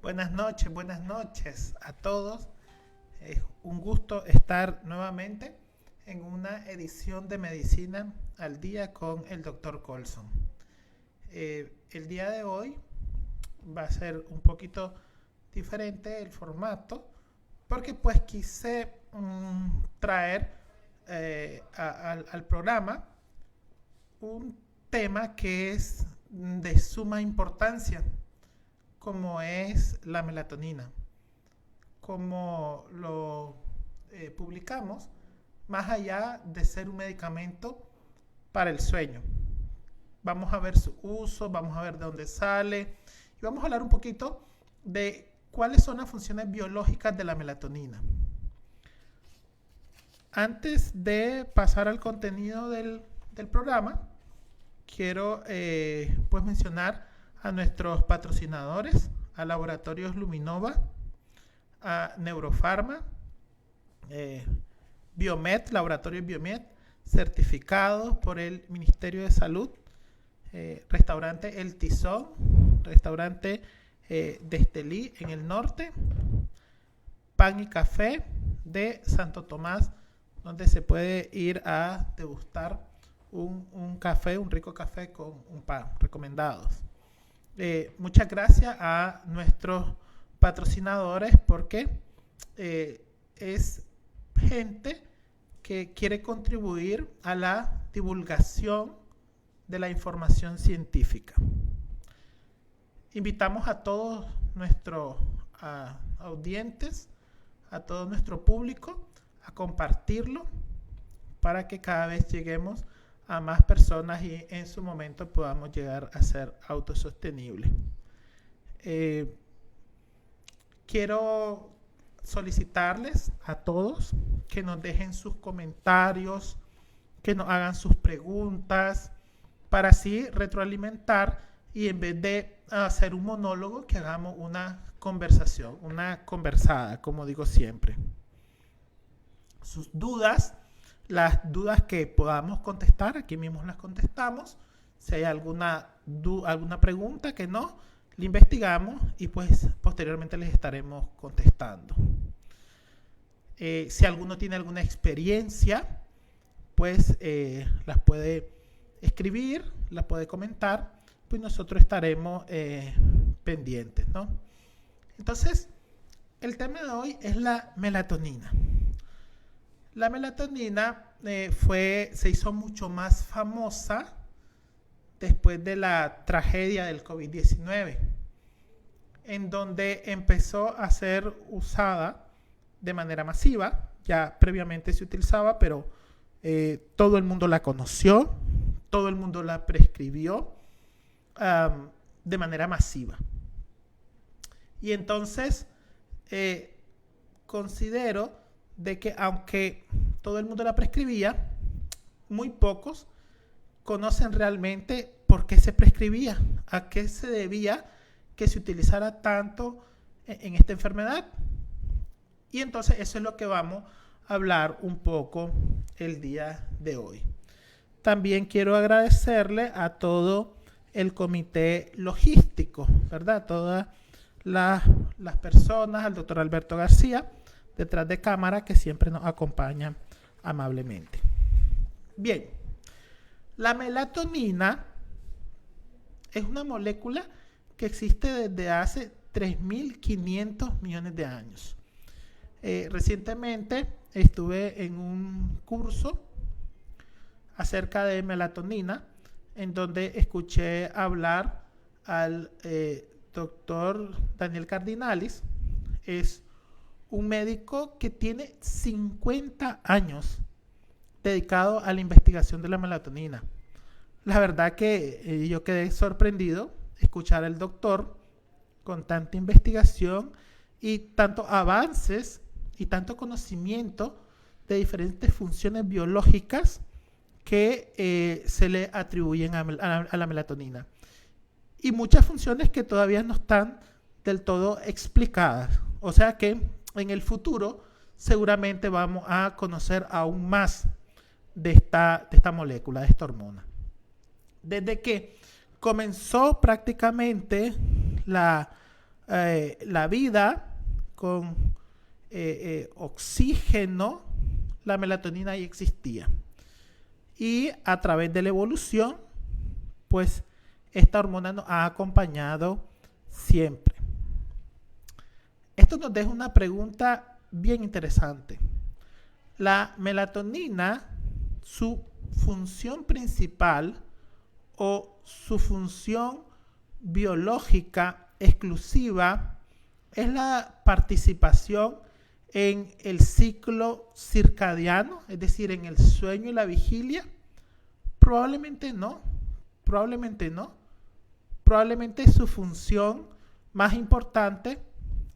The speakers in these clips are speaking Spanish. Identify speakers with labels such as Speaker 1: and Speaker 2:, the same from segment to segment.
Speaker 1: Buenas noches a todos. Es un gusto estar nuevamente en una edición de Medicina al Día con el Dr. Colson. El día de hoy va a ser un poquito diferente el formato porque pues quise traer al programa un tema que es de suma importancia, como es la melatonina. Como lo publicamos, más allá de ser un medicamento para el sueño. Vamos a ver su uso, vamos a ver de dónde sale y vamos a hablar un poquito de cuáles son las funciones biológicas de la melatonina. Antes de pasar al contenido del programa, quiero pues mencionar a nuestros patrocinadores, a Laboratorios Luminova, a Neurofarma, Biomed, Laboratorios Biomed, certificados por el Ministerio de Salud, Restaurante El Tizón, Restaurante de Estelí en el norte, Pan y Café de Santo Tomás, donde se puede ir a degustar un café, un rico café con un pan, recomendados. Muchas gracias a nuestros patrocinadores porque es gente que quiere contribuir a la divulgación de la información científica. Invitamos a todos nuestros audientes, a todo nuestro público, a compartirlo para que cada vez lleguemos a más personas y en su momento podamos llegar a ser autosostenibles. Quiero solicitarles a todos que nos dejen sus comentarios, que nos hagan sus preguntas, para así retroalimentar y en vez de hacer un monólogo, que hagamos una conversación, una conversada, como digo siempre. Sus dudas, las dudas que podamos contestar, aquí mismo las contestamos. Si hay alguna pregunta que no, la investigamos y pues posteriormente les estaremos contestando. Si alguno tiene alguna experiencia, pues las puede escribir, las puede comentar, pues nosotros estaremos pendientes, ¿no? Entonces, el tema de hoy es la melatonina. La melatonina se hizo mucho más famosa después de la tragedia del COVID-19, en donde empezó a ser usada de manera masiva. Ya previamente se utilizaba, pero todo el mundo la conoció, todo el mundo la prescribió de manera masiva. Y entonces considero de que aunque todo el mundo la prescribía, muy pocos conocen realmente por qué se prescribía, a qué se debía que se utilizara tanto en esta enfermedad. Y entonces eso es lo que vamos a hablar un poco el día de hoy. También quiero agradecerle a todo el comité logístico, ¿verdad? Todas las personas, al doctor Alberto García, detrás de cámara, que siempre nos acompaña amablemente. Bien, la melatonina es una molécula que existe desde hace 3.500 millones de años. Recientemente estuve en un curso acerca de melatonina, en donde escuché hablar al doctor Daniel Cardinalis. Es un médico que tiene 50 años dedicado a la investigación de la melatonina. La verdad que yo quedé sorprendido escuchar al doctor con tanta investigación y tantos avances y tanto conocimiento de diferentes funciones biológicas que se le atribuyen a la melatonina. Y muchas funciones que todavía no están del todo explicadas. O sea que en el futuro seguramente vamos a conocer aún más de esta molécula, de esta hormona. Desde que comenzó prácticamente la la vida, con oxígeno, la melatonina ya existía. Y a través de la evolución, pues esta hormona nos ha acompañado siempre. Esto nos deja una pregunta bien interesante. La melatonina, su función principal o su función biológica exclusiva es la participación en el ciclo circadiano, es decir, en el sueño y la vigilia. Probablemente no, probablemente no. Probablemente su función más importante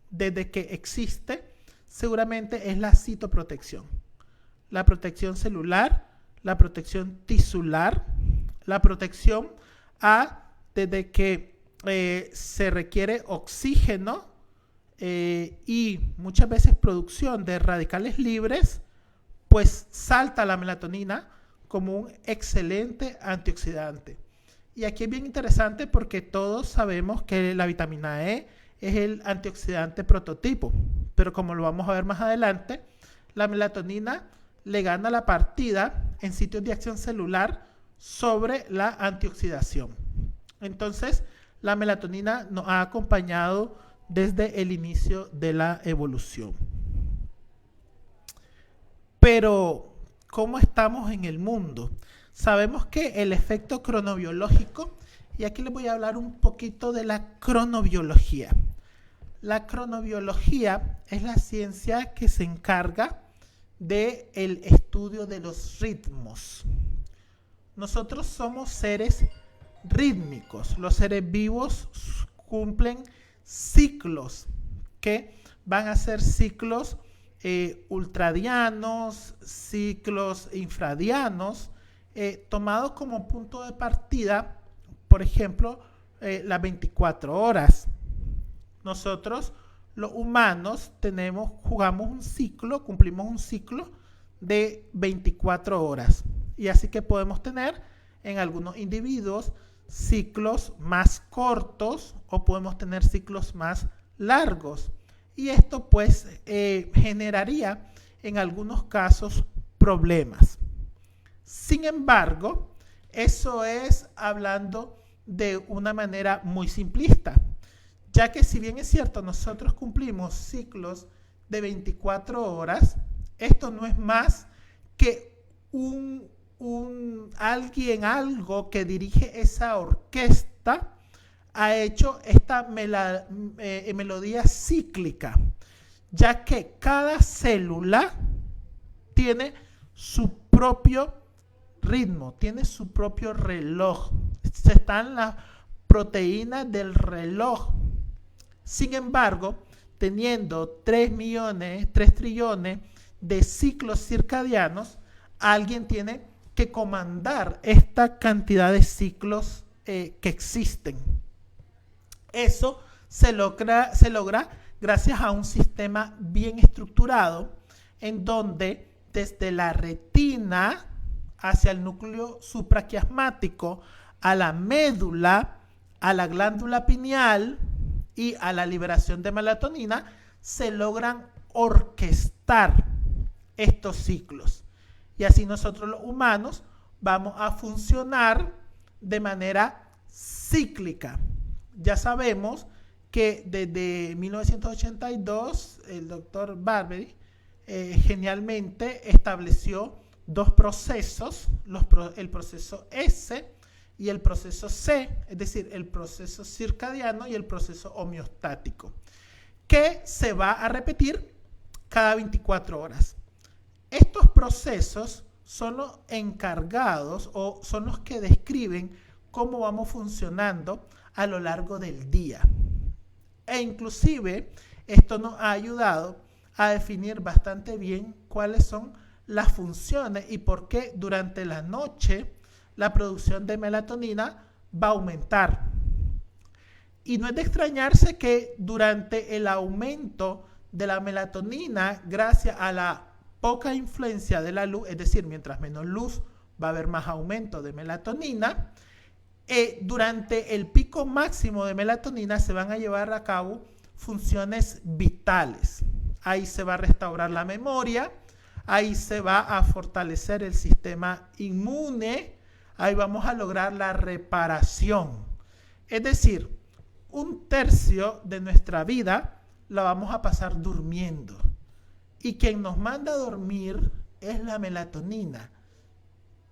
Speaker 1: desde que existe seguramente es la citoprotección, la protección celular, la protección tisular, la protección desde que se requiere oxígeno y muchas veces producción de radicales libres, pues salta la melatonina como un excelente antioxidante. Y aquí es bien interesante porque todos sabemos que la vitamina E es el antioxidante prototipo, pero como lo vamos a ver más adelante, la melatonina le gana la partida en sitios de acción celular sobre la antioxidación. Entonces, la melatonina nos ha acompañado desde el inicio de la evolución. Pero, ¿cómo estamos en el mundo? Sabemos que el efecto cronobiológico, y aquí les voy a hablar un poquito de la cronobiología. La cronobiología es la ciencia que se encarga del estudio de los ritmos. Nosotros somos seres rítmicos. Los seres vivos cumplen ciclos que van a ser ciclos ultradianos, ciclos infradianos, tomados como punto de partida, por ejemplo, las 24 horas. Nosotros, los humanos, cumplimos un ciclo de 24 horas. Y así que podemos tener en algunos individuos ciclos más cortos o podemos tener ciclos más largos. Y esto pues generaría en algunos casos problemas. Sin embargo, eso es hablando de una manera muy simplista, ya que si bien es cierto, nosotros cumplimos ciclos de 24 horas, esto no es más que algo que dirige esa orquesta ha hecho esta melodía cíclica, ya que cada célula tiene su propio ritmo, tiene su propio reloj. Están las proteínas del reloj. Sin embargo, teniendo 3 trillones de ciclos circadianos, alguien tiene que comandar esta cantidad de ciclos que existen. Eso se logra gracias a un sistema bien estructurado en donde desde la retina hacia el núcleo supraquiasmático, a la médula, a la glándula pineal y a la liberación de melatonina, se logran orquestar estos ciclos. Y así nosotros los humanos vamos a funcionar de manera cíclica. Ya sabemos que desde 1982 el doctor Barbery genialmente estableció dos procesos, el proceso S y el proceso C, es decir, el proceso circadiano y el proceso homeostático, que se va a repetir cada 24 horas. Estos procesos son los encargados o son los que describen cómo vamos funcionando a lo largo del día. E inclusive esto nos ha ayudado a definir bastante bien cuáles son las funciones y por qué durante la noche la producción de melatonina va a aumentar. Y no es de extrañarse que durante el aumento de la melatonina, gracias a la poca influencia de la luz, es decir, mientras menos luz va a haber más aumento de melatonina, durante el pico máximo de melatonina se van a llevar a cabo funciones vitales. Ahí se va a restaurar la memoria, ahí se va a fortalecer el sistema inmune, ahí vamos a lograr la reparación. Es decir, 1/3 de nuestra vida la vamos a pasar durmiendo. Y quien nos manda a dormir es la melatonina.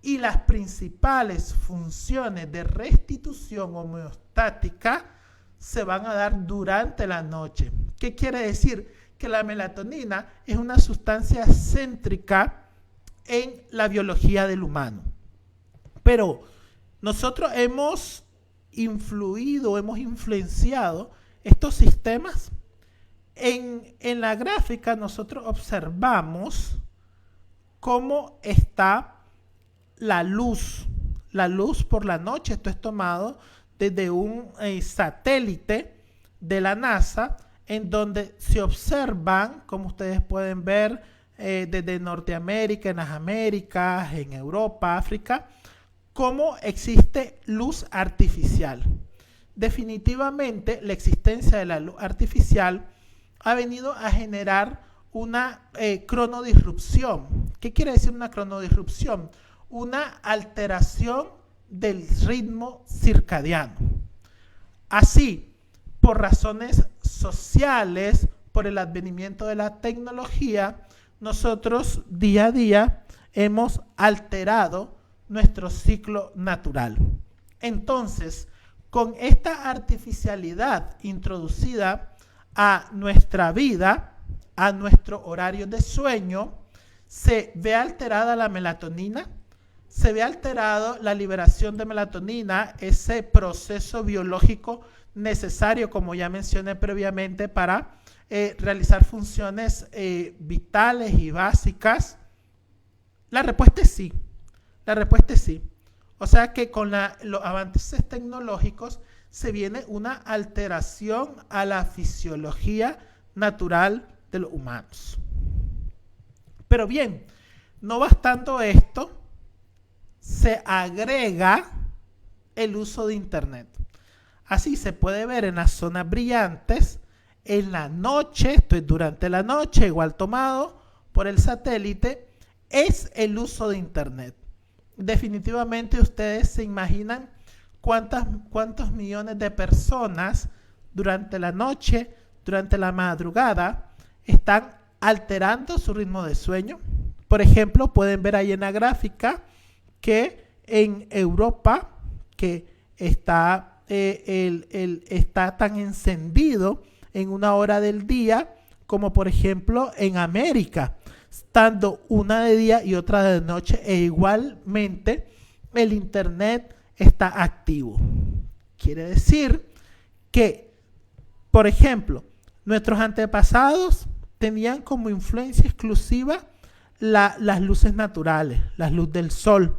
Speaker 1: Y las principales funciones de restitución homeostática se van a dar durante la noche. ¿Qué quiere decir? Que la melatonina es una sustancia céntrica en la biología del humano. Pero nosotros hemos influenciado estos sistemas. En la gráfica nosotros observamos cómo está la luz por la noche. Esto es tomado desde un satélite de la NASA, en donde se observan, como ustedes pueden ver, desde Norteamérica, en las Américas, en Europa, África, cómo existe luz artificial. Definitivamente, la existencia de la luz artificial ha venido a generar una cronodisrupción. ¿Qué quiere decir una cronodisrupción? Una alteración del ritmo circadiano. Así, por razones sociales, por el advenimiento de la tecnología, nosotros día a día hemos alterado nuestro ciclo natural. Entonces, con esta artificialidad introducida a nuestra vida, a nuestro horario de sueño, se ve alterada la melatonina, se ve alterado la liberación de melatonina, ese proceso biológico necesario, como ya mencioné previamente, para realizar funciones vitales y básicas. La respuesta es sí. La respuesta es sí. O sea que con los avances tecnológicos se viene una alteración a la fisiología natural de los humanos. Pero bien, no bastando esto, se agrega el uso de Internet. Así se puede ver en las zonas brillantes, en la noche, esto es durante la noche, igual tomado por el satélite, es el uso de Internet. Definitivamente ustedes se imaginan cuántos millones de personas durante la noche, durante la madrugada, están alterando su ritmo de sueño. Por ejemplo, pueden ver ahí en la gráfica que en Europa, que está tan encendido en una hora del día, como por ejemplo en América, estando una de día y otra de noche, e igualmente el Internet está activo. Quiere decir que, por ejemplo, nuestros antepasados tenían como influencia exclusiva las luces naturales, la luz del sol.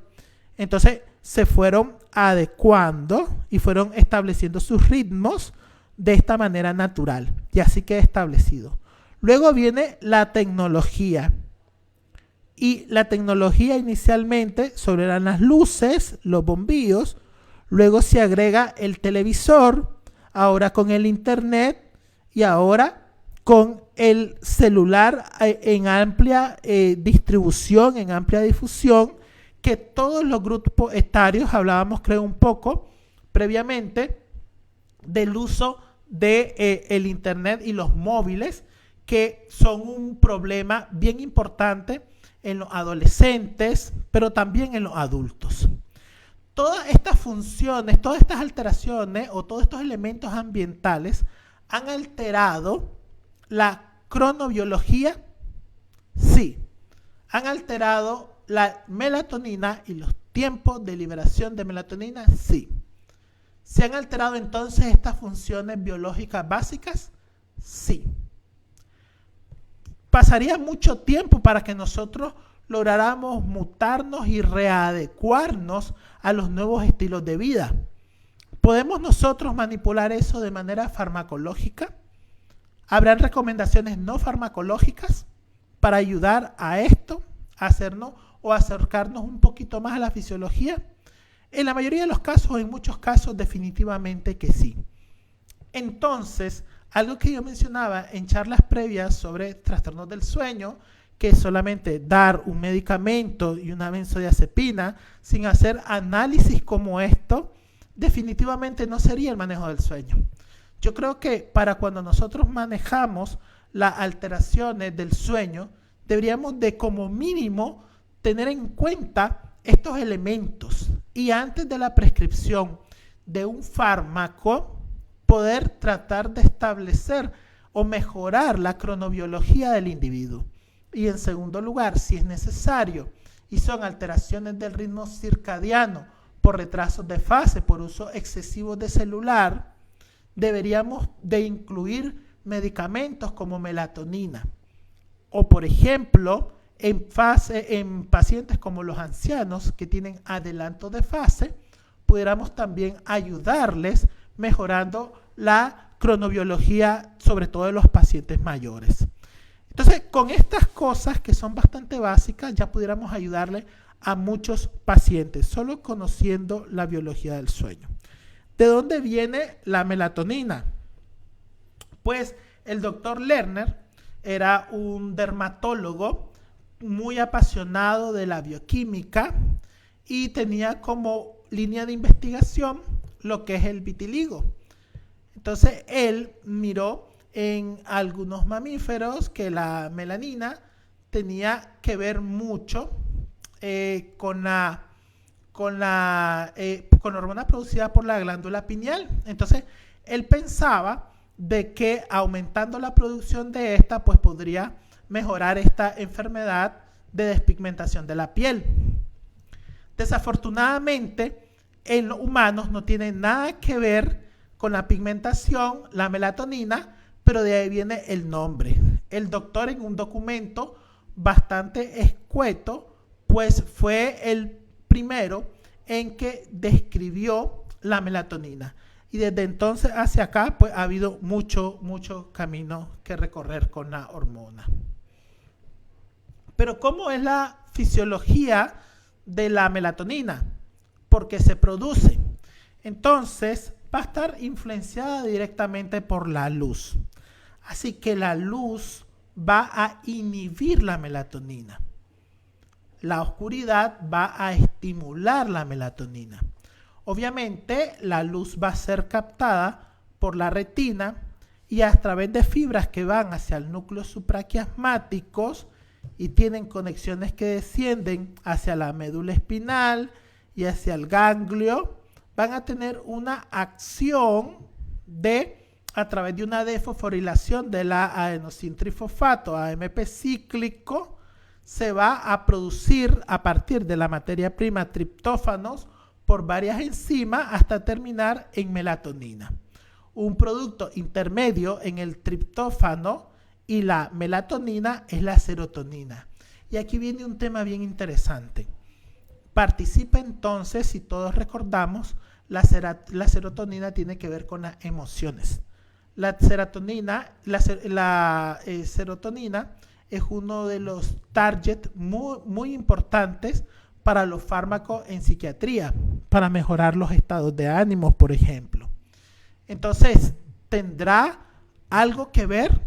Speaker 1: Entonces se fueron adecuando y fueron estableciendo sus ritmos de esta manera natural, y así queda establecido. Luego viene la tecnología. Y la tecnología inicialmente solo eran las luces, los bombillos, luego se agrega el televisor, ahora con el Internet y ahora con el celular en amplia distribución, en amplia difusión, que todos los grupos etarios, hablábamos creo un poco previamente del uso de el Internet y los móviles, que son un problema bien importante en los adolescentes, pero también en los adultos. Todas estas funciones, todas estas alteraciones o todos estos elementos ambientales han alterado la cronobiología, sí. Han alterado la melatonina y los tiempos de liberación de melatonina, sí. ¿Se han alterado entonces estas funciones biológicas básicas? Sí. Pasaría mucho tiempo para que nosotros lográramos mutarnos y readecuarnos a los nuevos estilos de vida. ¿Podemos nosotros manipular eso de manera farmacológica? ¿Habrán recomendaciones no farmacológicas para ayudar a esto, a hacernos o acercarnos un poquito más a la fisiología? En la mayoría de los casos, en muchos casos, definitivamente que sí. Entonces, Algo que yo mencionaba en charlas previas sobre trastornos del sueño, que solamente dar un medicamento y una benzodiazepina sin hacer análisis como esto, definitivamente no sería el manejo del sueño. Yo creo que para cuando nosotros manejamos las alteraciones del sueño, deberíamos de como mínimo tener en cuenta estos elementos y antes de la prescripción de un fármaco, poder tratar de establecer o mejorar la cronobiología del individuo. Y en segundo lugar, si es necesario y son alteraciones del ritmo circadiano por retrasos de fase, por uso excesivo de celular, deberíamos de incluir medicamentos como melatonina. O por ejemplo, en pacientes como los ancianos que tienen adelanto de fase, pudiéramos también ayudarles mejorando la cronobiología, sobre todo de los pacientes mayores. Entonces, con estas cosas que son bastante básicas, ya pudiéramos ayudarle a muchos pacientes, solo conociendo la biología del sueño. ¿De dónde viene la melatonina? Pues el doctor Lerner era un dermatólogo muy apasionado de la bioquímica y tenía como línea de investigación lo que es el vitiligo. Entonces él miró en algunos mamíferos que la melanina tenía que ver mucho con la hormona producida por la glándula pineal. Entonces él pensaba de que aumentando la producción de esta, pues podría mejorar esta enfermedad de despigmentación de la piel. Desafortunadamente, en los humanos no tiene nada que ver con la pigmentación, la melatonina, pero de ahí viene el nombre. El doctor en un documento bastante escueto, pues fue el primero en que describió la melatonina. Y desde entonces hacia acá, pues ha habido mucho camino que recorrer con la hormona. Pero ¿cómo es la fisiología de la melatonina? Porque se produce. Entonces, va a estar influenciada directamente por la luz. Así que la luz va a inhibir la melatonina. La oscuridad va a estimular la melatonina. Obviamente, la luz va a ser captada por la retina y a través de fibras que van hacia el núcleo supraquiasmáticos y tienen conexiones que descienden hacia la médula espinal y hacia el ganglio, van a tener una acción a través de una desfosforilación de la adenosintrifosfato, AMP cíclico, se va a producir a partir de la materia prima triptófanos por varias enzimas hasta terminar en melatonina. Un producto intermedio en el triptófano y la melatonina es la serotonina. Y aquí viene un tema bien interesante. Participa entonces, si todos recordamos, la serotonina tiene que ver con las emociones. La serotonina es uno de los targets muy importantes para los fármacos en psiquiatría, para mejorar los estados de ánimo, por ejemplo. Entonces, ¿tendrá algo que ver?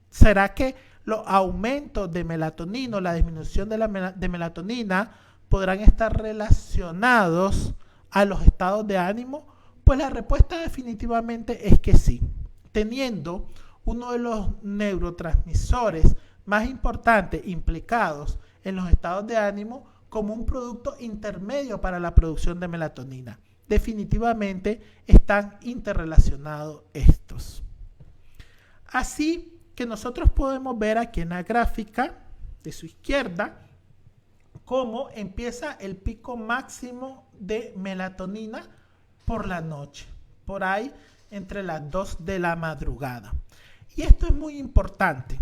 Speaker 1: ¿Será que los aumentos de melatonina o la disminución de melatonina podrán estar relacionados a los estados de ánimo? Pues la respuesta definitivamente es que sí. Teniendo uno de los neurotransmisores más importantes implicados en los estados de ánimo como un producto intermedio para la producción de melatonina. Definitivamente están interrelacionados estos. Así que nosotros podemos ver aquí en la gráfica de su izquierda cómo empieza el pico máximo de melatonina por la noche, por ahí entre las 2 de la madrugada. Y esto es muy importante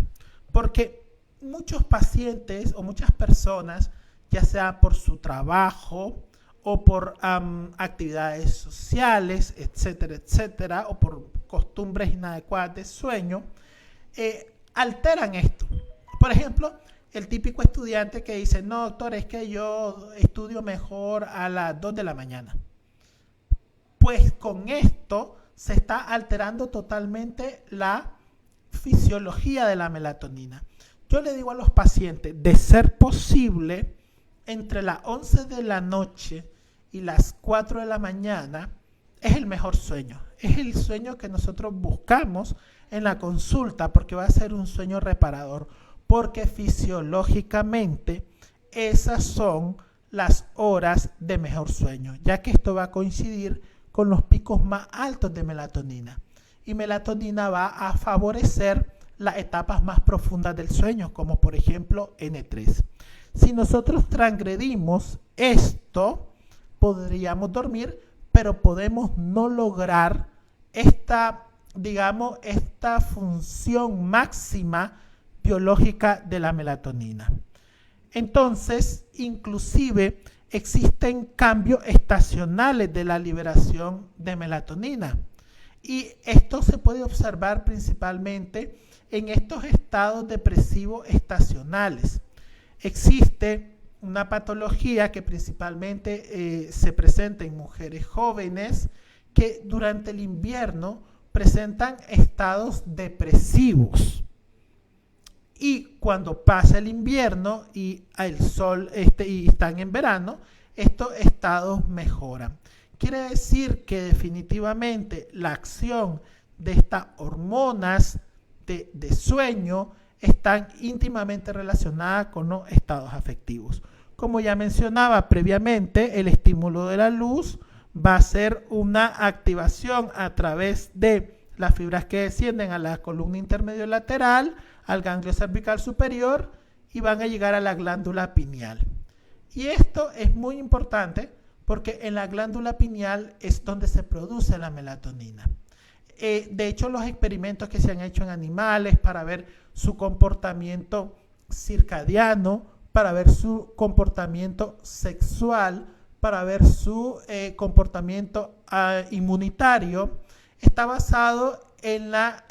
Speaker 1: porque muchos pacientes o muchas personas, ya sea por su trabajo o por actividades sociales, etcétera, o por costumbres inadecuadas de sueño, alteran esto. Por ejemplo, el típico estudiante que dice, no, doctor, es que yo estudio mejor a las 2 de la mañana. Pues con esto se está alterando totalmente la fisiología de la melatonina. Yo le digo a los pacientes, de ser posible, entre las 11 de la noche y las 4 de la mañana es el mejor sueño. Es el sueño que nosotros buscamos en la consulta porque va a ser un sueño reparador. Porque fisiológicamente esas son las horas de mejor sueño, ya que esto va a coincidir con los picos más altos de melatonina. Y melatonina va a favorecer las etapas más profundas del sueño, como por ejemplo N3. Si nosotros transgredimos esto, podríamos dormir, pero podemos no lograr esta, digamos, esta función máxima biológica de la melatonina. Entonces, inclusive existen cambios estacionales de la liberación de melatonina. Y esto se puede observar principalmente en estos estados depresivos estacionales. Existe una patología que principalmente se presenta en mujeres jóvenes que durante el invierno presentan estados depresivos. Y cuando pasa el invierno y el sol y están en verano, estos estados mejoran. Quiere decir que definitivamente la acción de estas hormonas de sueño están íntimamente relacionadas con los estados afectivos. Como ya mencionaba previamente, el estímulo de la luz va a ser una activación a través de las fibras que descienden a la columna intermedio lateral, al ganglio cervical superior y van a llegar a la glándula pineal. Y esto es muy importante porque en la glándula pineal es donde se produce la melatonina. De hecho, los experimentos que se han hecho en animales para ver su comportamiento circadiano, para ver su comportamiento sexual, para ver su comportamiento inmunitario, está basado en la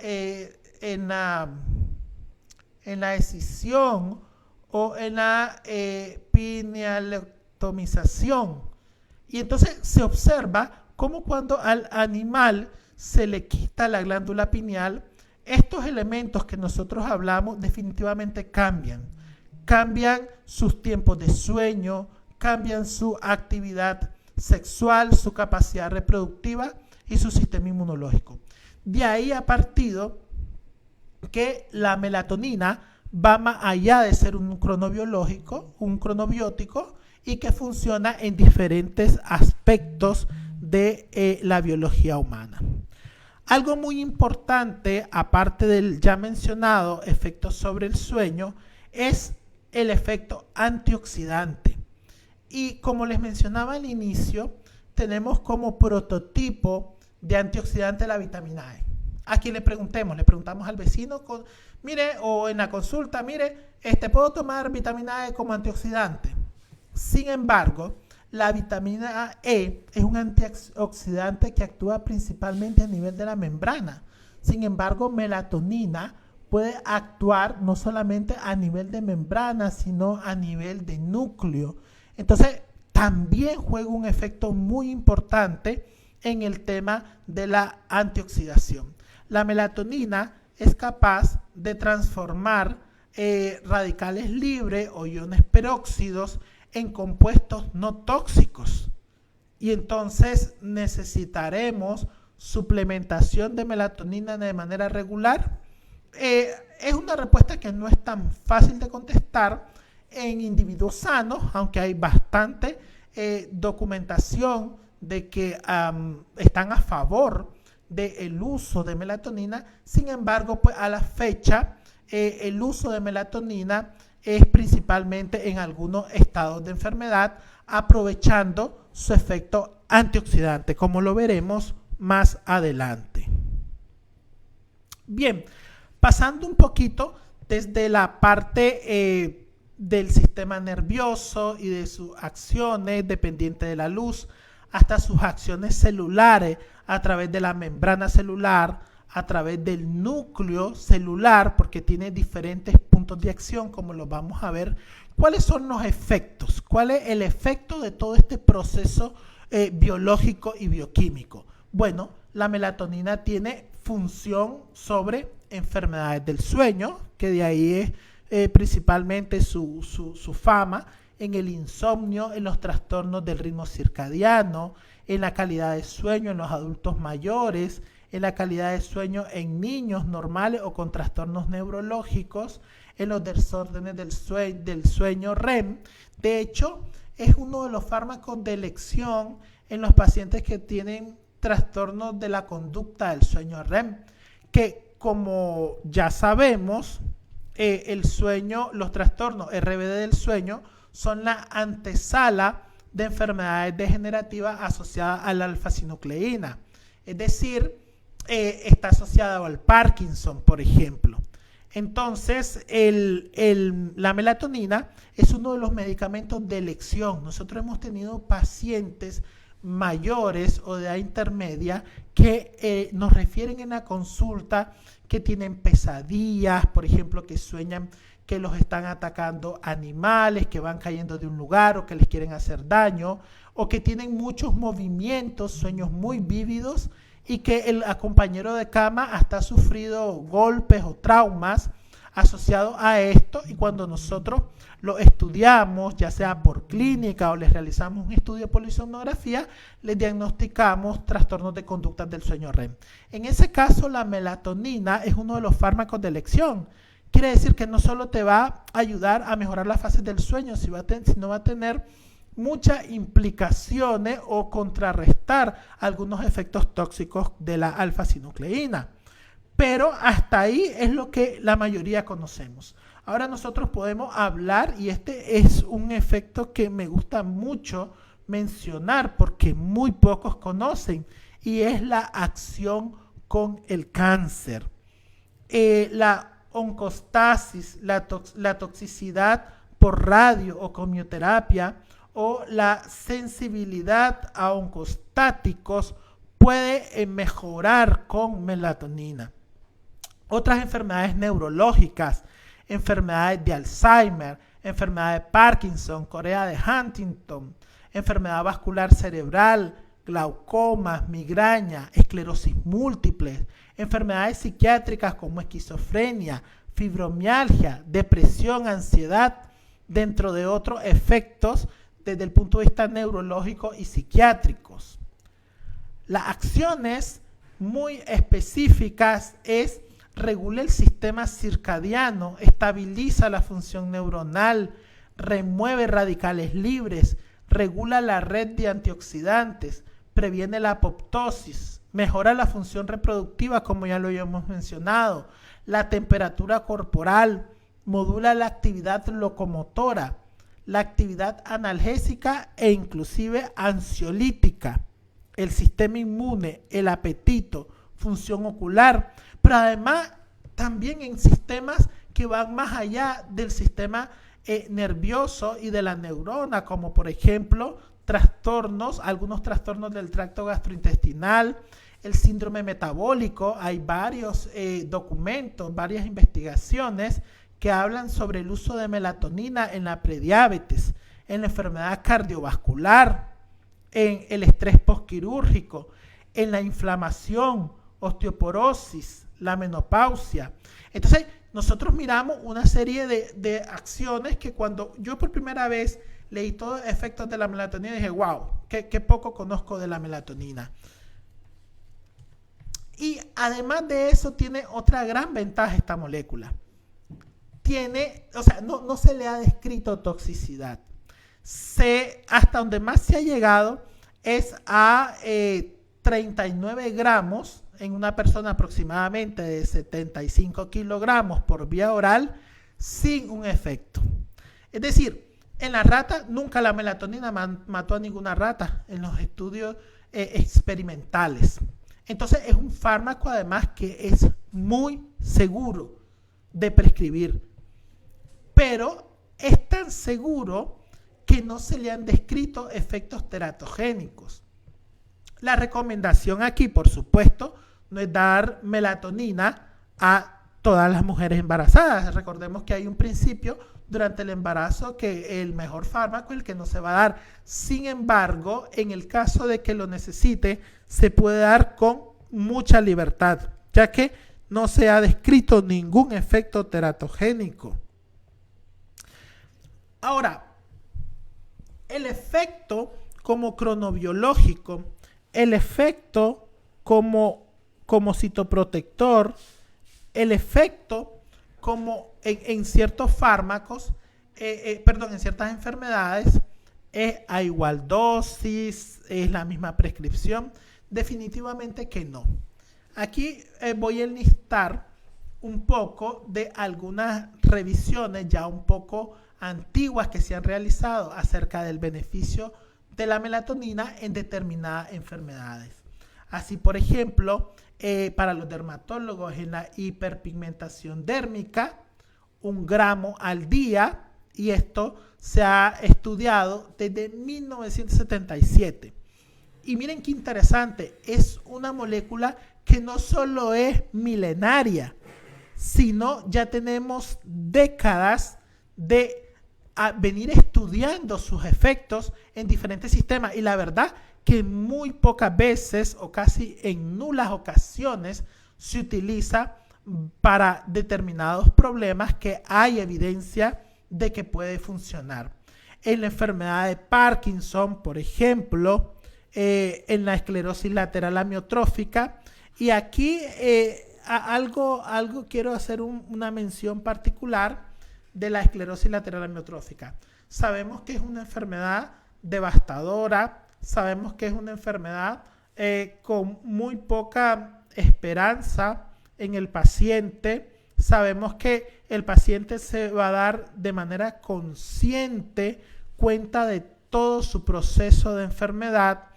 Speaker 1: escisión o en la pinealectomización. Y entonces se observa cómo cuando al animal se le quita la glándula pineal, estos elementos que nosotros hablamos definitivamente cambian. Cambian sus tiempos de sueño, cambian su actividad sexual, su capacidad reproductiva y su sistema inmunológico. De ahí ha partido que la melatonina va más allá de ser un cronobiológico, un cronobiótico, y que funciona en diferentes aspectos de la biología humana. Algo muy importante, aparte del ya mencionado efecto sobre el sueño, es el efecto antioxidante. Y como les mencionaba al inicio, tenemos como prototipo de antioxidante la vitamina E. A quien le preguntamos al vecino, mire, o en la consulta, mire, ¿puedo tomar vitamina E como antioxidante? Sin embargo, la vitamina E es un antioxidante que actúa principalmente a nivel de la membrana. Sin embargo, melatonina puede actuar no solamente a nivel de membrana, sino a nivel de núcleo. Entonces, también juega un efecto muy importante en el tema de la antioxidación. La melatonina es capaz de transformar radicales libres o iones peróxidos en compuestos no tóxicos. Y entonces necesitaremos suplementación de melatonina de manera regular. Es una respuesta que no es tan fácil de contestar en individuos sanos, aunque hay bastante documentación de que están a favor del uso de melatonina. Sin embargo, pues a la fecha el uso de melatonina es principalmente en algunos estados de enfermedad, aprovechando su efecto antioxidante, como lo veremos más adelante. Bien, pasando un poquito desde la parte del sistema nervioso y de sus acciones dependientes de la luz, hasta sus acciones celulares a través de la membrana celular, a través del núcleo celular, porque tiene diferentes puntos de acción, como lo vamos a ver. ¿Cuáles son los efectos? ¿Cuál es el efecto de todo este proceso biológico y bioquímico? Bueno, la melatonina tiene función sobre enfermedades del sueño, que de ahí es principalmente su fama, en el insomnio, en los trastornos del ritmo circadiano, en la calidad de sueño en los adultos mayores, en la calidad de sueño en niños normales o con trastornos neurológicos, en los desórdenes del sueño REM. De hecho, es uno de los fármacos de elección en los pacientes que tienen trastornos de la conducta del sueño REM, que como ya sabemos, el sueño, los trastornos RBD del sueño son la antesala de enfermedades degenerativas asociadas a la alfa-sinucleína. Es decir, está asociada al Parkinson, por ejemplo. Entonces, la melatonina es uno de los medicamentos de elección. Nosotros hemos tenido pacientes mayores o de edad intermedia que nos refieren en la consulta que tienen pesadillas, por ejemplo, que sueñan que los están atacando animales, que van cayendo de un lugar o que les quieren hacer daño, o que tienen muchos movimientos, sueños muy vívidos y que el compañero de cama hasta ha sufrido golpes o traumas asociados a esto, y cuando nosotros lo estudiamos, ya sea por clínica o les realizamos un estudio de polisomnografía, les diagnosticamos trastornos de conductas del sueño REM. En ese caso, la melatonina es uno de los fármacos de elección. Quiere decir que no solo te va a ayudar a mejorar las fases del sueño, sino va a tener muchas implicaciones o contrarrestar algunos efectos tóxicos de la alfa-sinucleína. Pero hasta ahí es lo que la mayoría conocemos. Ahora nosotros podemos hablar, y este es un efecto que me gusta mucho mencionar porque muy pocos conocen, y es la acción con el cáncer. La oncostasis, la toxicidad por radio o quimioterapia, o la sensibilidad a oncostáticos puede mejorar con melatonina. Otras enfermedades neurológicas, enfermedades de Alzheimer, enfermedad de Parkinson, Corea de Huntington, enfermedad vascular cerebral, glaucomas, migraña, esclerosis múltiple, enfermedades psiquiátricas como esquizofrenia, fibromialgia, depresión, ansiedad, dentro de otros efectos desde el punto de vista neurológico y psiquiátricos. Las acciones muy específicas es regula el sistema circadiano, estabiliza la función neuronal, remueve radicales libres, regula la red de antioxidantes, previene la apoptosis, mejora la función reproductiva, como ya lo habíamos mencionado, la temperatura corporal, modula la actividad locomotora, la actividad analgésica e inclusive ansiolítica, el sistema inmune, el apetito, función ocular, pero además también en sistemas que van más allá del sistema nervioso y de la neurona, como por ejemplo algunos trastornos del tracto gastrointestinal, el síndrome metabólico. Hay varios documentos, varias investigaciones que hablan sobre el uso de melatonina en la prediabetes, en la enfermedad cardiovascular, en el estrés postquirúrgico, en la inflamación, osteoporosis, la menopausia. Entonces, nosotros miramos una serie de acciones que cuando yo por primera vez leí todos los efectos de la melatonina, dije, wow, qué poco conozco de la melatonina. Y además de eso, tiene otra gran ventaja esta molécula. No se le ha descrito toxicidad. Hasta donde más se ha llegado es a 39 gramos en una persona aproximadamente de 75 kilogramos por vía oral sin un efecto. Es decir, en la rata nunca la melatonina mató a ninguna rata en los estudios experimentales. Entonces es un fármaco además que es muy seguro de prescribir, pero es tan seguro que no se le han descrito efectos teratogénicos. La recomendación aquí, por supuesto, no es dar melatonina a todas las mujeres embarazadas. Recordemos que hay un principio durante el embarazo que el mejor fármaco es el que no se va a dar. Sin embargo, en el caso de que lo necesite, se puede dar con mucha libertad, ya que no se ha descrito ningún efecto teratogénico. Ahora, el efecto como cronobiológico, el efecto como citoprotector, el efecto como en ciertos fármacos, en ciertas enfermedades, es a igual dosis, es la misma prescripción. Definitivamente que no. Aquí voy a enlistar un poco de algunas revisiones ya un poco antiguas que se han realizado acerca del beneficio de la melatonina en determinadas enfermedades. Así, por ejemplo, para los dermatólogos en la hiperpigmentación dérmica, 1 gramo al día, y esto se ha estudiado desde 1977. Y miren qué interesante, es una molécula que no solo es milenaria, sino ya tenemos décadas de venir estudiando sus efectos en diferentes sistemas. Y la verdad que muy pocas veces o casi en nulas ocasiones se utiliza para determinados problemas que hay evidencia de que puede funcionar. En la enfermedad de Parkinson, por ejemplo, en la esclerosis lateral amiotrófica, y aquí algo quiero hacer una mención particular de la esclerosis lateral amiotrófica. Sabemos que es una enfermedad devastadora, sabemos que es una enfermedad con muy poca esperanza en el paciente. Sabemos que el paciente se va a dar de manera consciente cuenta de todo su proceso de enfermedad,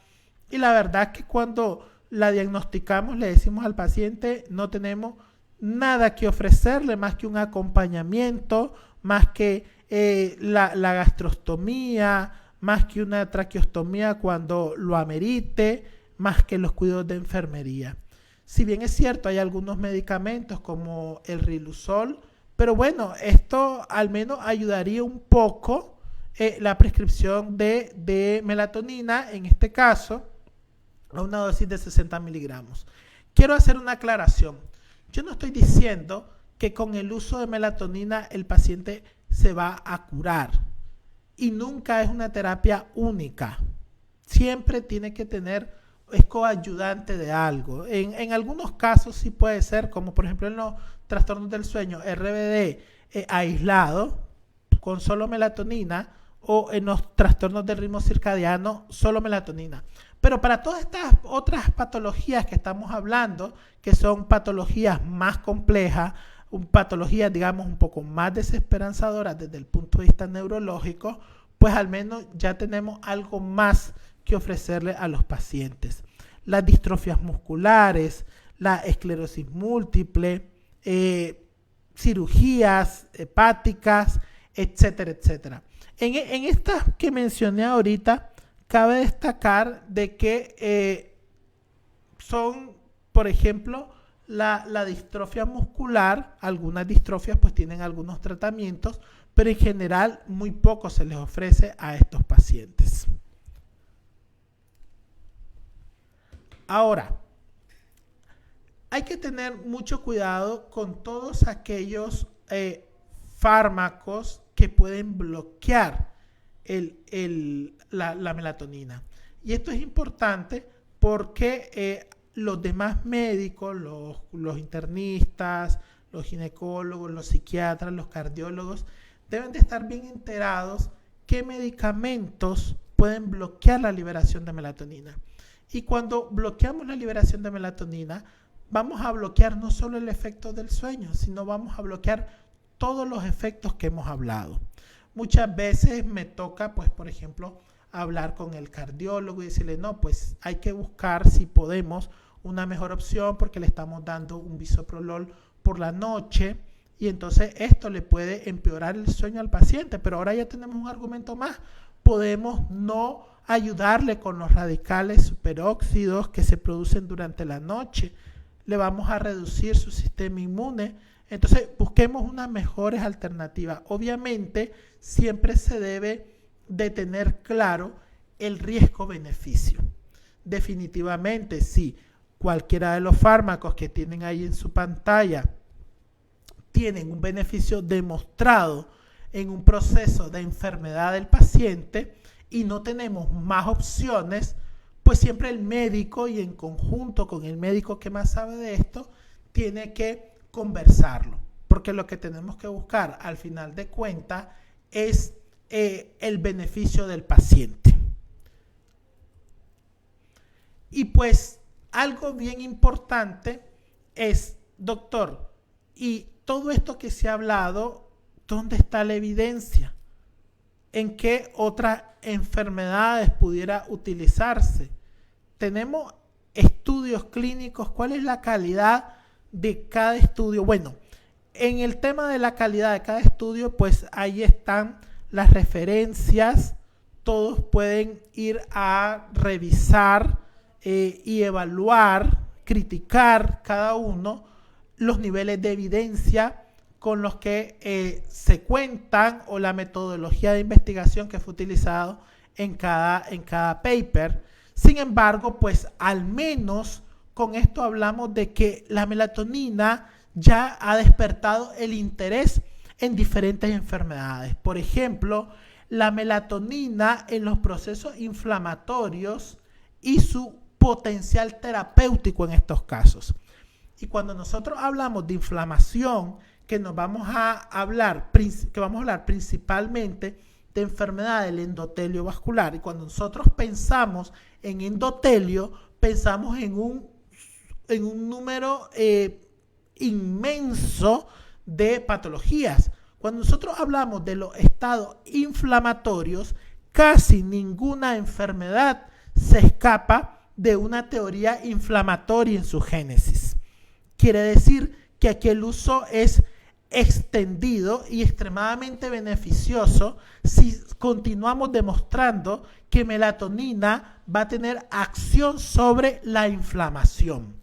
Speaker 1: y la verdad que cuando la diagnosticamos le decimos al paciente no tenemos nada que ofrecerle más que un acompañamiento, más que la gastrostomía, más que una traqueostomía cuando lo amerite, más que los cuidados de enfermería. Si bien es cierto, hay algunos medicamentos como el Riluzol, pero bueno, esto al menos ayudaría un poco la prescripción de melatonina, en este caso, a una dosis de 60 miligramos. Quiero hacer una aclaración. Yo no estoy diciendo que con el uso de melatonina el paciente se va a curar. Y nunca es una terapia única. Siempre tiene que tener, es coayudante de algo. En algunos casos sí puede ser, como por ejemplo en los trastornos del sueño, RBD aislado, con solo melatonina, o en los trastornos del ritmo circadiano, solo melatonina. Pero para todas estas otras patologías que estamos hablando, que son patologías más complejas, patologías, digamos, un poco más desesperanzadoras desde el punto de vista neurológico, pues al menos ya tenemos algo más que ofrecerle a los pacientes. Las distrofias musculares, la esclerosis múltiple, cirugías hepáticas, etcétera, etcétera. En estas que mencioné ahorita, cabe destacar de que son, por ejemplo, la distrofia muscular. Algunas distrofias pues tienen algunos tratamientos, pero en general muy poco se les ofrece a estos pacientes. Ahora, hay que tener mucho cuidado con todos aquellos fármacos que pueden bloquear la melatonina. Y esto es importante porque los demás médicos, los internistas, los ginecólogos, los psiquiatras, los cardiólogos, deben de estar bien enterados qué medicamentos pueden bloquear la liberación de melatonina. Y cuando bloqueamos la liberación de melatonina, vamos a bloquear no solo el efecto del sueño, sino vamos a bloquear todos los efectos que hemos hablado. Muchas veces me toca, pues, por ejemplo, hablar con el cardiólogo y decirle, no, pues hay que buscar si podemos una mejor opción porque le estamos dando un bisoprolol por la noche y entonces esto le puede empeorar el sueño al paciente, pero ahora ya tenemos un argumento más. Podemos no ayudarle con los radicales superóxidos que se producen durante la noche. Le vamos a reducir su sistema inmune. Entonces, busquemos unas mejores alternativas. Obviamente, siempre se debe de tener claro el riesgo-beneficio. Definitivamente, sí. cualquiera de los fármacos que tienen ahí en su pantalla tienen un beneficio demostrado en un proceso de enfermedad del paciente y no tenemos más opciones, pues siempre el médico, y en conjunto con el médico que más sabe de esto, tiene que conversarlo, porque lo que tenemos que buscar al final de cuentas es el beneficio del paciente. Y pues algo bien importante es, doctor, y todo esto que se ha hablado, ¿dónde está la evidencia? ¿En qué otras enfermedades pudiera utilizarse? Tenemos estudios clínicos. ¿Cuál es la calidad de cada estudio? Bueno, en el tema de la calidad de cada estudio, pues ahí están las referencias. Todos pueden ir a revisar y evaluar, criticar cada uno los niveles de evidencia con los que se cuentan o la metodología de investigación que fue utilizado en cada paper. Sin embargo, pues al menos con esto hablamos de que la melatonina ya ha despertado el interés en diferentes enfermedades. Por ejemplo, la melatonina en los procesos inflamatorios y su potencial terapéutico en estos casos. Y cuando nosotros hablamos de inflamación, que vamos a hablar principalmente de enfermedad del endotelio vascular, y cuando nosotros pensamos en endotelio, pensamos en un número inmenso de patologías. Cuando nosotros hablamos de los estados inflamatorios, casi ninguna enfermedad se escapa de una teoría inflamatoria en su génesis. Quiere decir que aquí el uso es extendido y extremadamente beneficioso si continuamos demostrando que melatonina va a tener acción sobre la inflamación.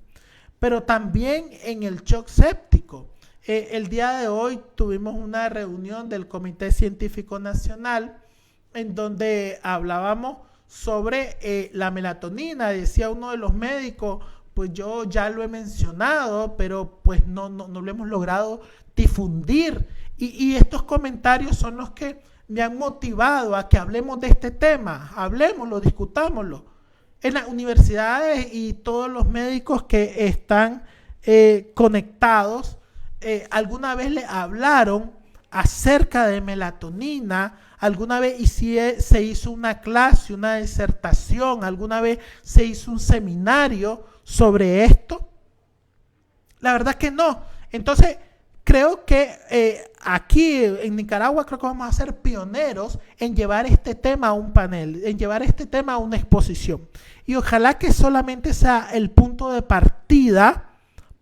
Speaker 1: Pero también en el shock séptico. El día de hoy tuvimos una reunión del Comité Científico Nacional en donde hablábamos sobre la melatonina. Decía uno de los médicos, pues yo ya lo he mencionado, pero pues no lo hemos logrado difundir. Y estos comentarios son los que me han motivado a que hablemos de este tema. Hablemoslo, discutámoslo. En las universidades y todos los médicos que están conectados, alguna vez le hablaron acerca de melatonina, alguna vez se hizo una clase, una disertación, alguna vez se hizo un seminario sobre esto. La verdad que no. Entonces, creo que aquí en Nicaragua creo que vamos a ser pioneros en llevar este tema a un panel, en llevar este tema a una exposición. Y ojalá que solamente sea el punto de partida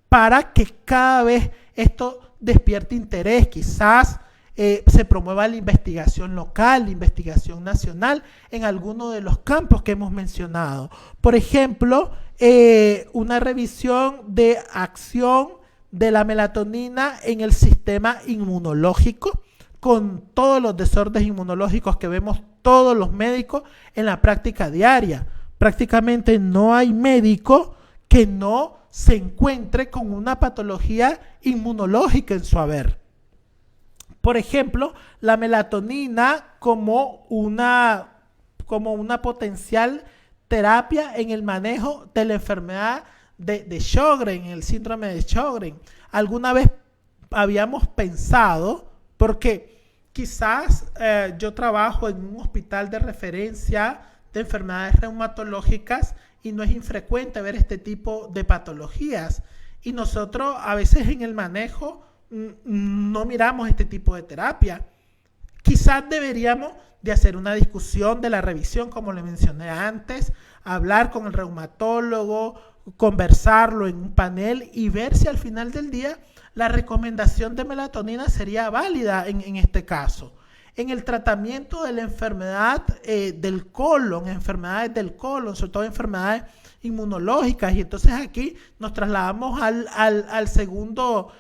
Speaker 1: para que cada vez esto despierte interés. Quizás se promueva la investigación local, la investigación nacional en alguno de los campos que hemos mencionado. Por ejemplo, una revisión de acción de la melatonina en el sistema inmunológico, con todos los desórdenes inmunológicos que vemos todos los médicos en la práctica diaria. Prácticamente no hay médico que no se encuentre con una patología inmunológica en su haber. Por ejemplo, la melatonina como una potencial terapia en el manejo de la enfermedad de Sjögren, el síndrome de Sjögren. Alguna vez habíamos pensado, porque quizás yo trabajo en un hospital de referencia de enfermedades reumatológicas y no es infrecuente ver este tipo de patologías. Y nosotros a veces en el manejo no miramos este tipo de terapia. Quizás deberíamos de hacer una discusión de la revisión, como le mencioné antes, hablar con el reumatólogo, conversarlo en un panel y ver si al final del día la recomendación de melatonina sería válida en este caso. En el tratamiento de la enfermedad del colon, enfermedades del colon, sobre todo enfermedades inmunológicas, y entonces aquí nos trasladamos al segundo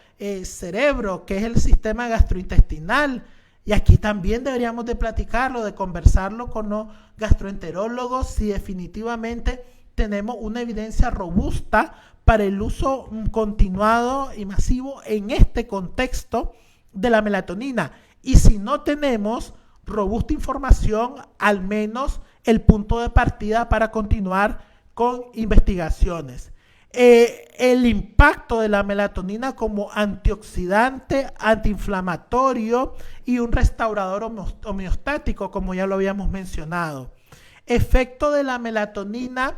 Speaker 1: cerebro, que es el sistema gastrointestinal, y aquí también deberíamos de platicarlo, de conversarlo con los gastroenterólogos, si definitivamente tenemos una evidencia robusta para el uso continuado y masivo en este contexto de la melatonina. Y si no tenemos robusta información, al menos el punto de partida para continuar con investigaciones. El impacto de la melatonina como antioxidante, antiinflamatorio y un restaurador homeostático, como ya lo habíamos mencionado. Efecto de la melatonina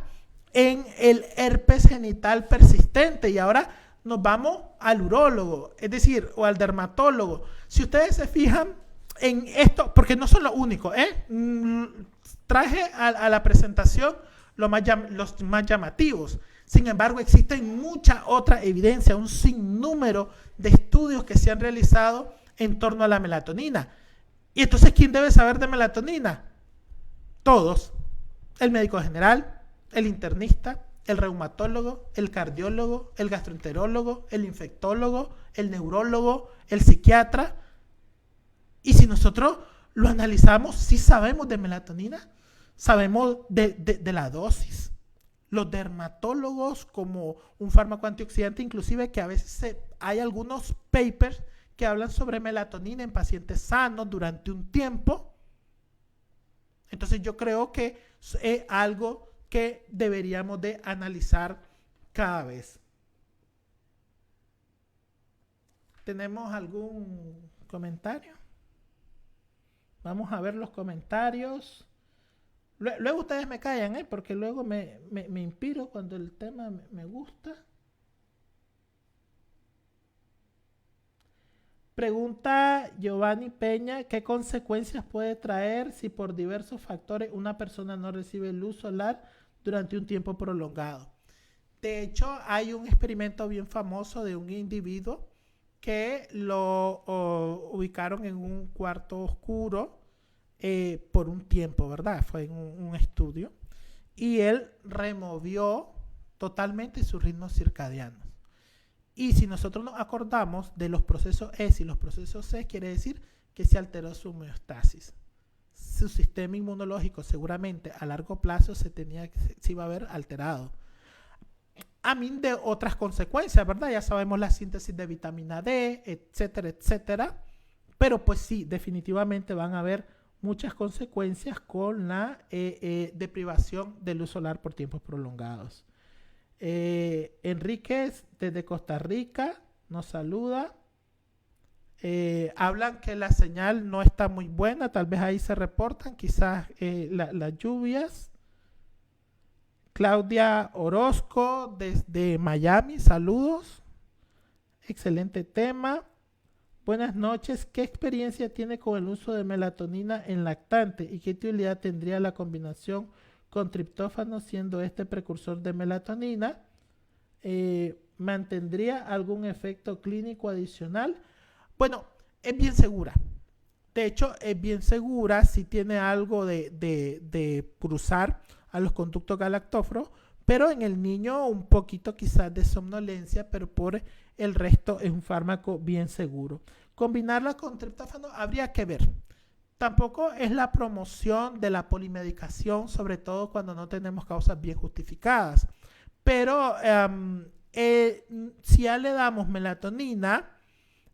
Speaker 1: en el herpes genital persistente. Y ahora nos vamos al urólogo, es decir, o al dermatólogo. Si ustedes se fijan en esto, porque no son los únicos, traje a la presentación los más llamativos. Sin embargo, existen mucha otra evidencia, un sinnúmero de estudios que se han realizado en torno a la melatonina. Y entonces, ¿quién debe saber de melatonina? Todos. El médico general, el internista, el reumatólogo, el cardiólogo, el gastroenterólogo, el infectólogo, el neurólogo, el psiquiatra. Y si nosotros lo analizamos, sí sabemos de melatonina, sabemos de la dosis. Los dermatólogos como un fármaco antioxidante, inclusive que a veces hay algunos papers que hablan sobre melatonina en pacientes sanos durante un tiempo. Entonces yo creo que es algo que deberíamos de analizar cada vez. ¿Tenemos algún comentario? Vamos a ver los comentarios. Luego ustedes me callan, porque luego me inspiro cuando el tema me gusta. Pregunta Giovanni Peña, ¿qué consecuencias puede traer si por diversos factores una persona no recibe luz solar durante un tiempo prolongado? De hecho, hay un experimento bien famoso de un individuo que lo ubicaron en un cuarto oscuro por un tiempo, ¿verdad? Fue en un estudio. Y él removió totalmente sus ritmos circadianos. Y si nosotros nos acordamos de los procesos S y los procesos C, quiere decir que se alteró su homeostasis. Su sistema inmunológico seguramente a largo plazo se iba a ver alterado. A mí de otras consecuencias, ¿verdad? Ya sabemos la síntesis de vitamina D, etcétera, etcétera. Pero pues sí, definitivamente van a haber muchas consecuencias con la deprivación de luz solar por tiempos prolongados. Enríquez desde Costa Rica nos saluda. Hablan que la señal no está muy buena, tal vez ahí se reportan quizás las lluvias. Claudia Orozco desde Miami, saludos. Excelente tema. Buenas noches. ¿Qué experiencia tiene con el uso de melatonina en lactante y qué utilidad tendría la combinación con triptófano siendo este precursor de melatonina? ¿Mantendría algún efecto clínico adicional? Bueno, es bien segura. De hecho, es bien segura si tiene algo de cruzar a los conductos galactóforos, pero en el niño un poquito quizás de somnolencia, pero por el resto es un fármaco bien seguro. Combinarla con triptófano habría que ver. Tampoco es la promoción de la polimedicación, sobre todo cuando no tenemos causas bien justificadas. Pero si ya le damos melatonina,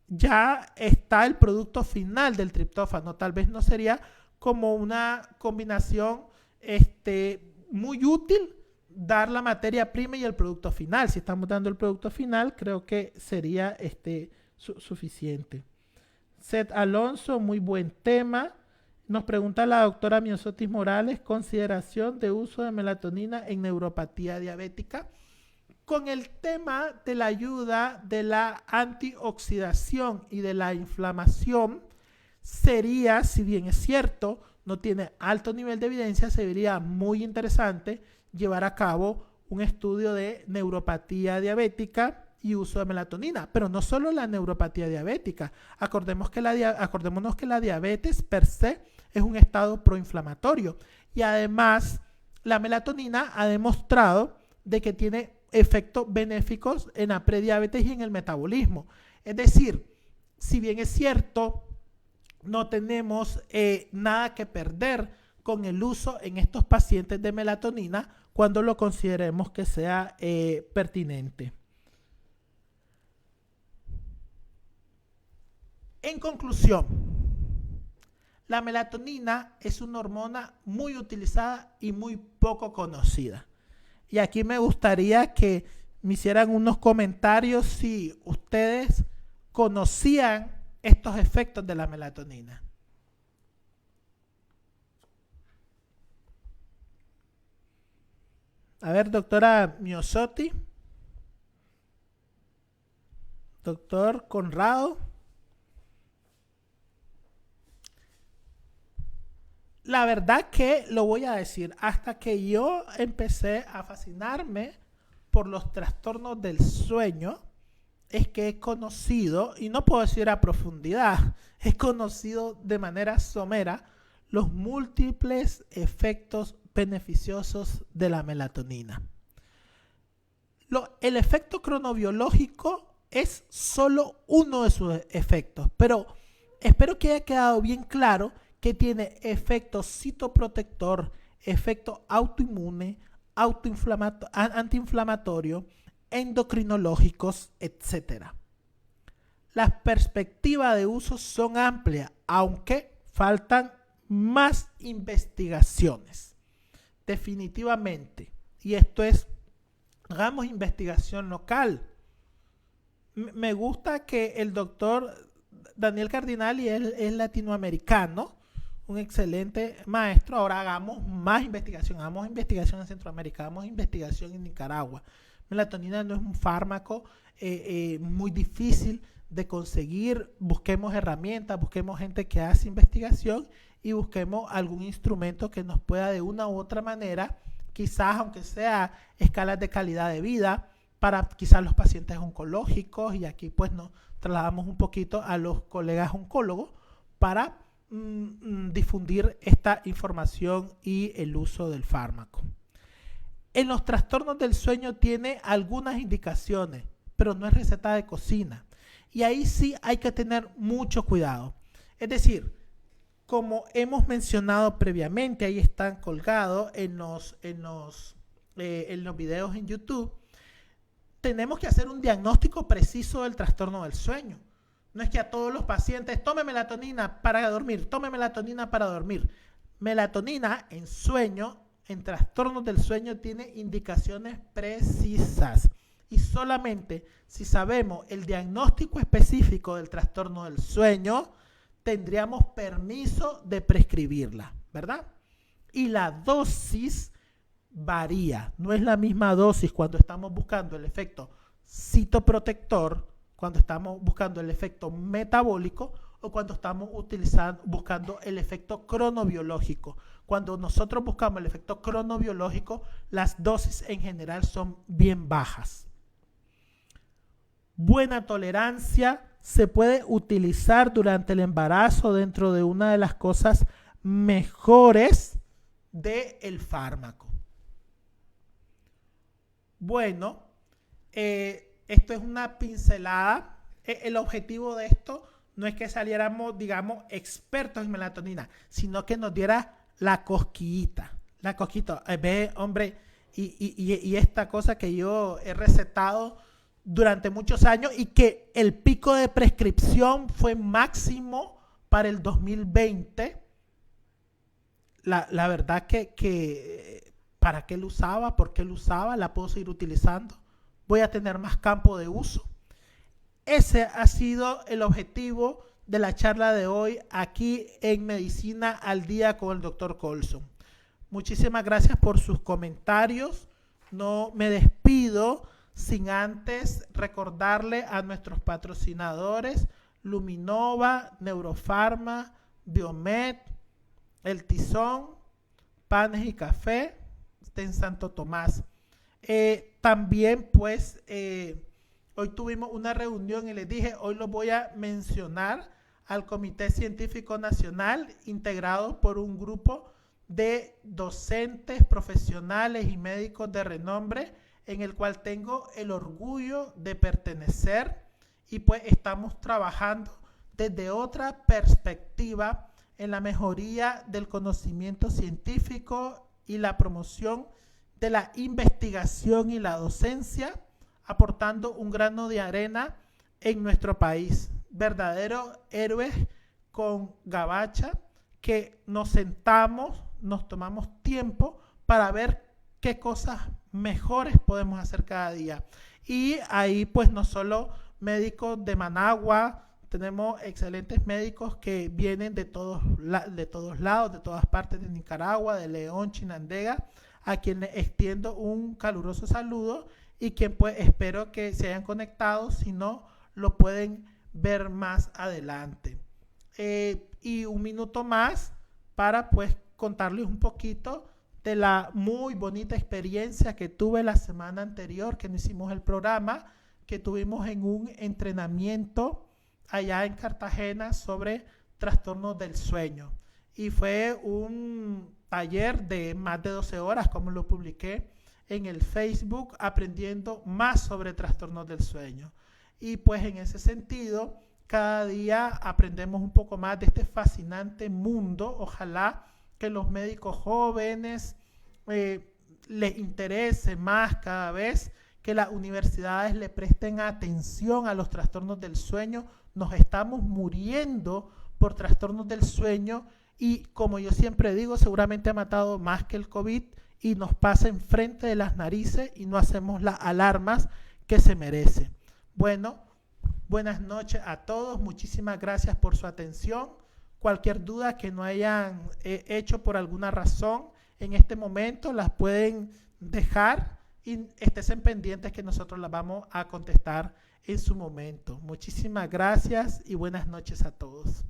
Speaker 1: ya está el producto final del triptófano. Tal vez no sería como una combinación muy útil dar la materia prima y el producto final. Si estamos dando el producto final, creo que sería suficiente. Seth Alonso, muy buen tema. Nos pregunta la doctora Miosotis Morales, consideración de uso de melatonina en neuropatía diabética. Con el tema de la ayuda de la antioxidación y de la inflamación, sería, si bien es cierto, no tiene alto nivel de evidencia, sería muy interesante llevar a cabo un estudio de neuropatía diabética y uso de melatonina, pero no solo la neuropatía diabética. Acordémonos que la diabetes per se es un estado proinflamatorio y además la melatonina ha demostrado de que tiene efectos benéficos en la prediabetes y en el metabolismo. Es decir, si bien es cierto, no tenemos nada que perder con el uso en estos pacientes de melatonina, cuando lo consideremos que sea pertinente. En conclusión, la melatonina es una hormona muy utilizada y muy poco conocida. Y aquí me gustaría que me hicieran unos comentarios si ustedes conocían estos efectos de la melatonina. A ver, doctora Miosotti. Doctor Conrado. La verdad que lo voy a decir, hasta que yo empecé a fascinarme por los trastornos del sueño, es que he conocido, y no puedo decir a profundidad, he conocido de manera somera los múltiples efectos beneficiosos de la melatonina. El efecto cronobiológico es solo uno de sus efectos, pero espero que haya quedado bien claro que tiene efecto citoprotector, efecto autoinmune, antiinflamatorio, endocrinológicos, etc. Las perspectivas de uso son amplias, aunque faltan más investigaciones. Definitivamente. Y esto es, hagamos investigación local. Me gusta que el doctor Daniel Cardinali es latinoamericano, un excelente maestro. Ahora hagamos más investigación, hagamos investigación en Centroamérica, hagamos investigación en Nicaragua. Melatonina no es un fármaco muy difícil de conseguir. Busquemos herramientas, busquemos gente que hace investigación y busquemos algún instrumento que nos pueda de una u otra manera, quizás aunque sea escalas de calidad de vida, para quizás los pacientes oncológicos, y aquí pues nos trasladamos un poquito a los colegas oncólogos para difundir esta información y el uso del fármaco. En los trastornos del sueño tiene algunas indicaciones, pero no es receta de cocina. Y ahí sí hay que tener mucho cuidado. Es decir, como hemos mencionado previamente, ahí están colgados en los videos en YouTube, tenemos que hacer un diagnóstico preciso del trastorno del sueño. No es que a todos los pacientes, tome melatonina para dormir, tome melatonina para dormir. Melatonina en sueño, en trastornos del sueño, tiene indicaciones precisas. Y solamente si sabemos el diagnóstico específico del trastorno del sueño, tendríamos permiso de prescribirla, ¿verdad? Y la dosis varía. No es la misma dosis cuando estamos buscando el efecto citoprotector, cuando estamos buscando el efecto metabólico o cuando estamos buscando el efecto cronobiológico. Cuando nosotros buscamos el efecto cronobiológico, las dosis en general son bien bajas. Buena tolerancia se puede utilizar durante el embarazo dentro de una de las cosas mejores del fármaco. Bueno, esto es una pincelada. El objetivo de esto no es que saliéramos, digamos, expertos en melatonina, sino que nos diera la cosquillita. La cosquillita. Ve, hombre, y esta cosa que yo he recetado durante muchos años y que el pico de prescripción fue máximo para el 2020. La verdad que ¿para qué lo usaba? ¿Por qué lo usaba? ¿La puedo seguir utilizando? ¿Voy a tener más campo de uso? Ese ha sido el objetivo de la charla de hoy aquí en Medicina al Día con el Dr. Colson. Muchísimas gracias por sus comentarios. No me despido sin antes recordarle a nuestros patrocinadores Luminova, Neurofarma, Biomed, El Tizón, Panes y Café, en Santo Tomás. También pues hoy tuvimos una reunión y les dije, hoy lo voy a mencionar al Comité Científico Nacional, integrado por un grupo de docentes, profesionales y médicos de renombre, en el cual tengo el orgullo de pertenecer, y pues estamos trabajando desde otra perspectiva en la mejoría del conocimiento científico y la promoción de la investigación y la docencia, aportando un grano de arena en nuestro país. Verdaderos héroes con gabacha, que nos sentamos, nos tomamos tiempo para ver qué cosas mejores podemos hacer cada día. Y ahí pues no solo médicos de Managua, tenemos excelentes médicos que vienen de todos lados, de todas partes de Nicaragua, de León, Chinandega, a quienes extiendo un caluroso saludo y que pues espero que se hayan conectado, si no lo pueden ver más adelante. Y un minuto más para pues contarles un poquito de la muy bonita experiencia que tuve la semana anterior que no hicimos el programa, que tuvimos en un entrenamiento allá en Cartagena sobre trastornos del sueño. Y fue un taller de más de 12 horas, como lo publiqué en el Facebook, aprendiendo más sobre trastornos del sueño. Y pues en ese sentido, cada día aprendemos un poco más de este fascinante mundo. Ojalá que los médicos jóvenes les interese más cada vez, que las universidades le presten atención a los trastornos del sueño. Nos estamos muriendo por trastornos del sueño y, como yo siempre digo, seguramente ha matado más que el COVID y nos pasa enfrente de las narices y no hacemos las alarmas que se merece. Bueno, buenas noches a todos. Muchísimas gracias por su atención. Cualquier duda que no hayan hecho por alguna razón en este momento, las pueden dejar y estén pendientes que nosotros las vamos a contestar en su momento. Muchísimas gracias y buenas noches a todos.